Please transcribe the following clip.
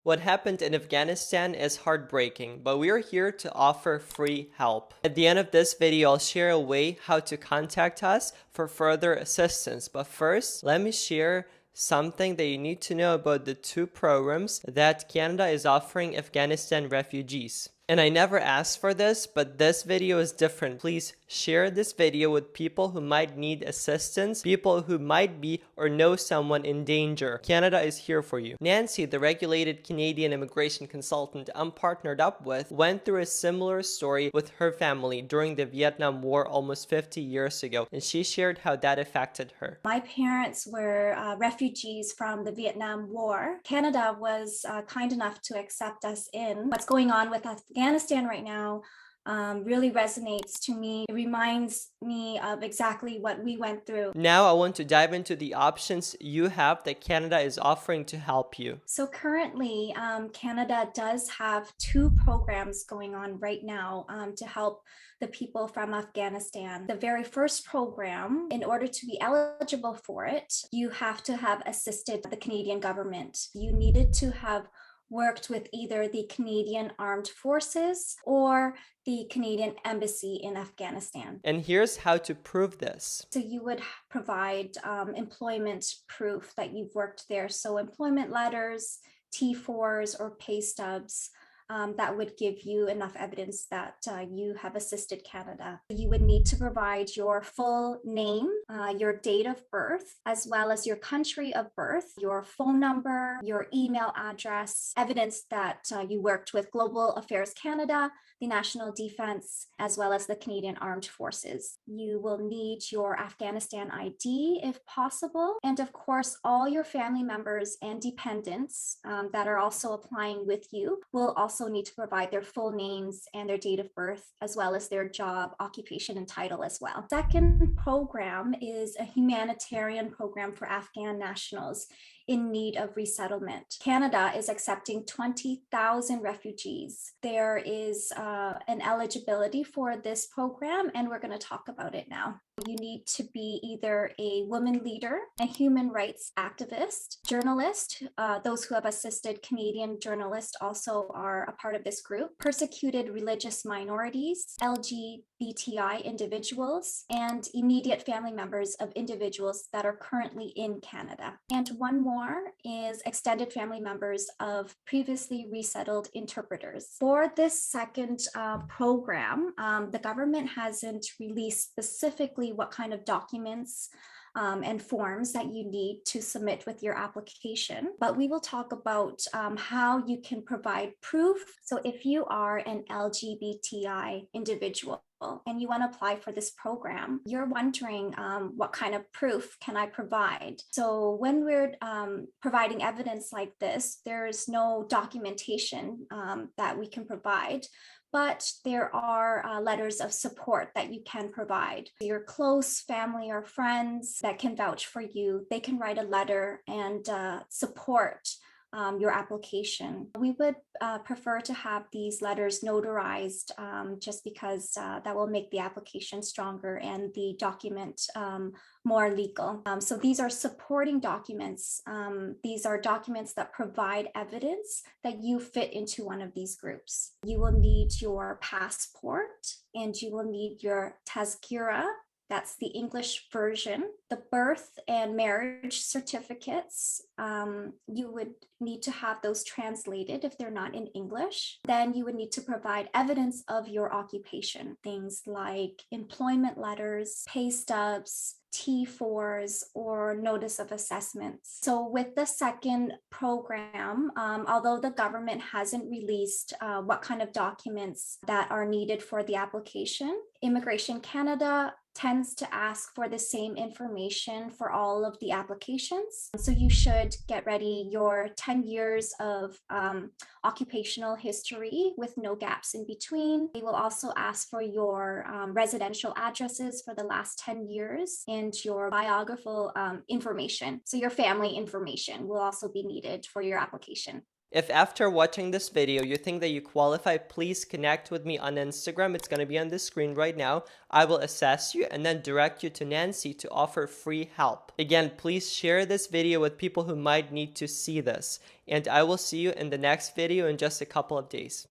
What happened in Afghanistan is heartbreaking, but we are here to offer free help. At the end of this video, I'll share a way how to contact us for further assistance. But first, let me share something that you need to know about the two programs that Canada is offering Afghanistan refugees. And I never asked for this, but this video is different. Please share this video with people who might need assistance, people who might be or know someone in danger. Canada is here for you. Nancy, the regulated Canadian immigration consultant I'm partnered up with, went through a similar story with her family during the Vietnam War almost 50 years ago, and she shared how that affected her. My parents were refugees from the Vietnam War. Canada was kind enough to accept us in. What's going on with Afghanistan right now really resonates to me. It reminds me of exactly what we went through. Now I want to dive into the options you have that Canada is offering to help you. So currently, Canada does have two programs going on right now to help the people from Afghanistan. The very first program, in order to be eligible for it, you have to have assisted the Canadian government. You needed to have worked with either the Canadian Armed Forces or the Canadian Embassy in Afghanistan. And here's how to prove this. So you would provide employment proof that you've worked there. So employment letters, T4s, or pay stubs. That would give you enough evidence that you have assisted Canada. You would need to provide your full name, your date of birth, as well as your country of birth, your phone number, your email address, evidence that you worked with Global Affairs Canada, the National Defense, as well as the Canadian Armed Forces. You will need your Afghanistan ID if possible. And of course, all your family members and dependents that are also applying with you will also need to provide their full names and their date of birth, as well as their job, occupation, and title as well. Second program is a humanitarian program for Afghan nationals in need of resettlement. Canada is accepting 20,000 refugees. There is an eligibility for this program, and we're going to talk about it now. You need to be either a woman leader, a human rights activist, journalist. Those who have assisted Canadian journalists also are a part of this group. Persecuted religious minorities, LGBTI individuals, and immediate family members of individuals that are currently in Canada. And one more is extended family members of previously resettled interpreters. For this second program, the government hasn't released specifically what kind of documents and forms that you need to submit with your application, but we will talk about how you can provide proof. So if you are an LGBTI individual and you want to apply for this program, you're wondering what kind of proof can I provide? So when we're providing evidence like this, there's no documentation that we can provide, but there are letters of support that you can provide. Your close family or friends that can vouch for you, they can write a letter and support your application. We would prefer to have these letters notarized just because that will make the application stronger and the document more legal. So these are supporting documents. These are documents that provide evidence that you fit into one of these groups. You will need your passport and you will need your tazkira. That's the English version. The birth and marriage certificates, you would need to have those translated if they're not in English. Then you would need to provide evidence of your occupation, things like employment letters, pay stubs, T4s, or notice of assessments. So with the second program, although the government hasn't released what kind of documents that are needed for the application, Immigration Canada tends to ask for the same information for all of the applications. So you should get ready your 10 years of occupational history with no gaps in between. They will also ask for your residential addresses for the last 10 years and your biographical information. So your family information will also be needed for your application. If after watching this video you think that you qualify, please connect with me on Instagram. It's going to be on the screen right now. I will assess you and then direct you to Nancy to offer free help. Again, please share this video with people who might need to see this. And I will see you in the next video in just a couple of days.